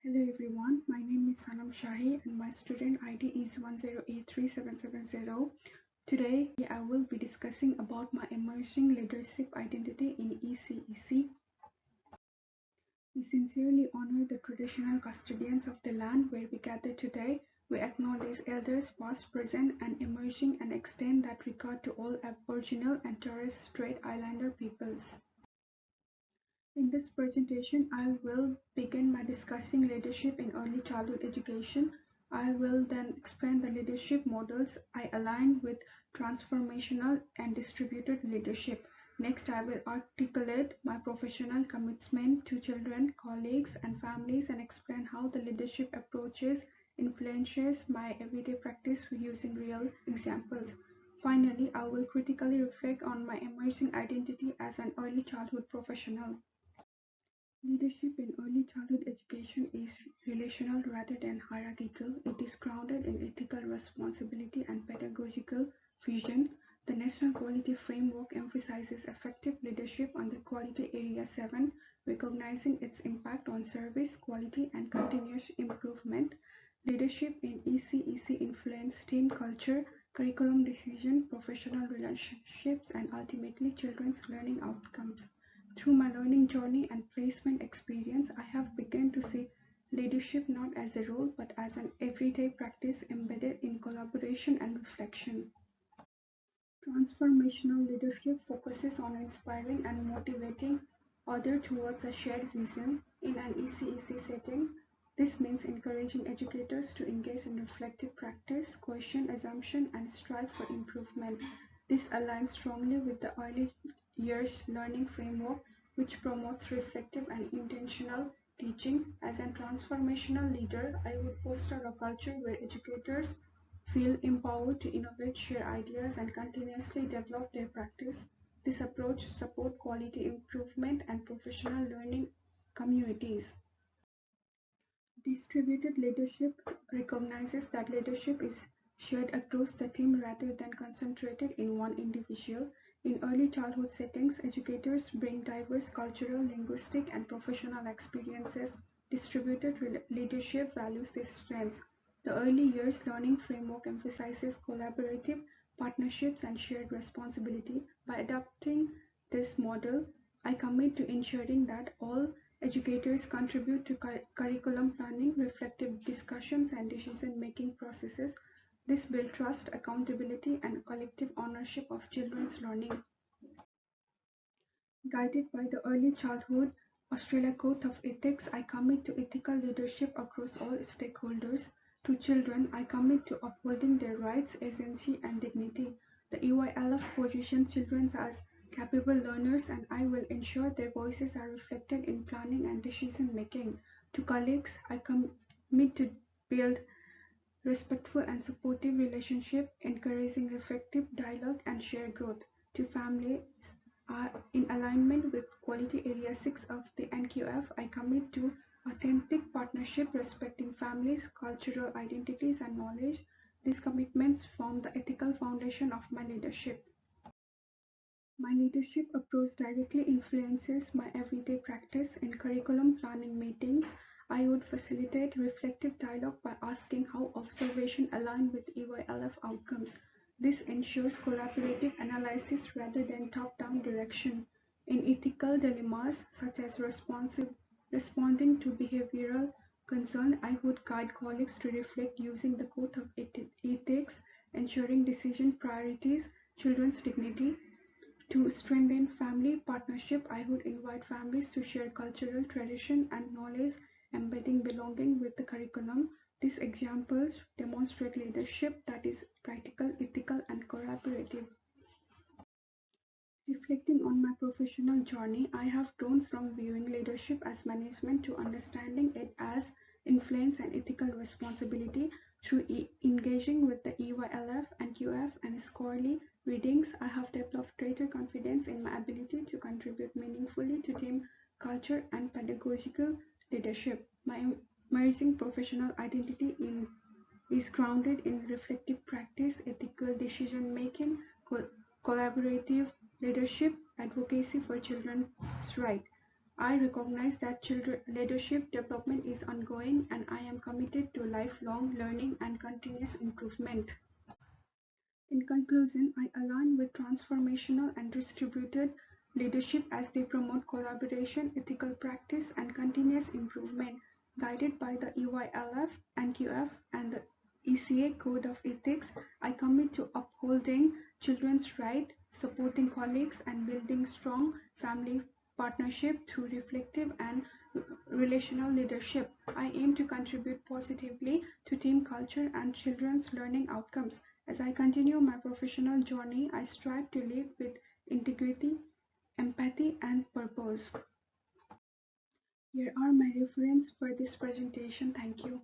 Hello everyone, my name is Sanam Shahi and my student ID is 10837770. Today I will be discussing about my emerging leadership identity in ECEC. We sincerely honor the traditional custodians of the land where we gather today. We acknowledge elders past, present and emerging and extend that regard to all Aboriginal and Torres Strait Islander peoples. In this presentation, I will begin by discussing leadership in early childhood education. I will then explain the leadership models I align with transformational and distributed leadership. Next, I will articulate my professional commitment to children, colleagues, and families and explain how the leadership approaches influences my everyday practice using real examples. Finally, I will critically reflect on my emerging identity as an early childhood professional. Leadership in early childhood education is relational rather than hierarchical. It is grounded in ethical responsibility and pedagogical vision. The National Quality Framework emphasizes effective leadership under Quality Area 7, recognizing its impact on service, quality, and continuous improvement. Leadership in ECEC influences team culture, curriculum decision, professional relationships, and ultimately children's learning outcomes. Through my learning journey and placement experience, I have begun to see leadership not as a role but as an everyday practice embedded in collaboration and reflection. Transformational leadership focuses on inspiring and motivating others towards a shared vision in an ECEC setting. This means encouraging educators to engage in reflective practice, question assumption, and strive for improvement. This aligns strongly with the early years learning framework, which promotes reflective and intentional teaching. As a transformational leader, I would foster a culture where educators feel empowered to innovate, share ideas, and continuously develop their practice. This approach supports quality improvement and professional learning communities. Distributed leadership recognizes that leadership is shared across the team rather than concentrated in one individual. In early childhood settings, educators bring diverse cultural, linguistic, and professional experiences. Distributed leadership values these strengths. The early years learning framework emphasizes collaborative partnerships and shared responsibility. By adopting this model, I commit to ensuring that all educators contribute to curriculum planning, reflective discussions, and decision-making processes. This builds trust, accountability, and collective ownership of children's learning. Guided by the Early Childhood Australia Code of Ethics, I commit to ethical leadership across all stakeholders. To children, I commit to upholding their rights, agency, and dignity. The EYLF positions children as capable learners, and I will ensure their voices are reflected in planning and decision making. To colleagues, I commit to build respectful and supportive relationship, encouraging effective dialogue and shared growth. To families, in alignment with Quality Area 6 of the NQF, I commit to authentic partnership respecting families, cultural identities, and knowledge. These commitments form the ethical foundation of my leadership. My leadership approach directly influences my everyday practice. In curriculum planning meetings, I would facilitate reflective dialogue by asking how observation align with EYLF outcomes. This ensures collaborative analysis rather than top-down direction. In ethical dilemmas, such as responding to behavioral concern, I would guide colleagues to reflect using the code of ethics, ensuring decision priorities, children's dignity. To strengthen family partnership, I would invite families to share cultural tradition and knowledge, embedding belonging with the curriculum. These examples demonstrate leadership that is practical, ethical, and collaborative. Reflecting on my professional journey, I have grown from viewing leadership as management to understanding it as influence and ethical responsibility. Through engaging with the EYLF and QF and scholarly readings, I have developed greater confidence in my ability to contribute meaningfully to team culture and pedagogical leadership. My emerging professional identity is grounded in reflective practice, ethical decision making, collaborative leadership, advocacy for children's rights. I recognize that children leadership development is ongoing, and I am committed to lifelong learning and continuous improvement. In conclusion, I align with transformational and distributed leadership as they promote collaboration, ethical practice, and continuous improvement, guided by the EYLF, NQF, and the ECA Code of Ethics. I commit to upholding children's rights, supporting colleagues, and building strong family partnership through reflective and relational leadership. I aim to contribute positively to team culture and children's learning outcomes. As I continue my professional journey, I strive to lead with integrity, empathy, and purpose. Here are my references for this presentation. Thank you.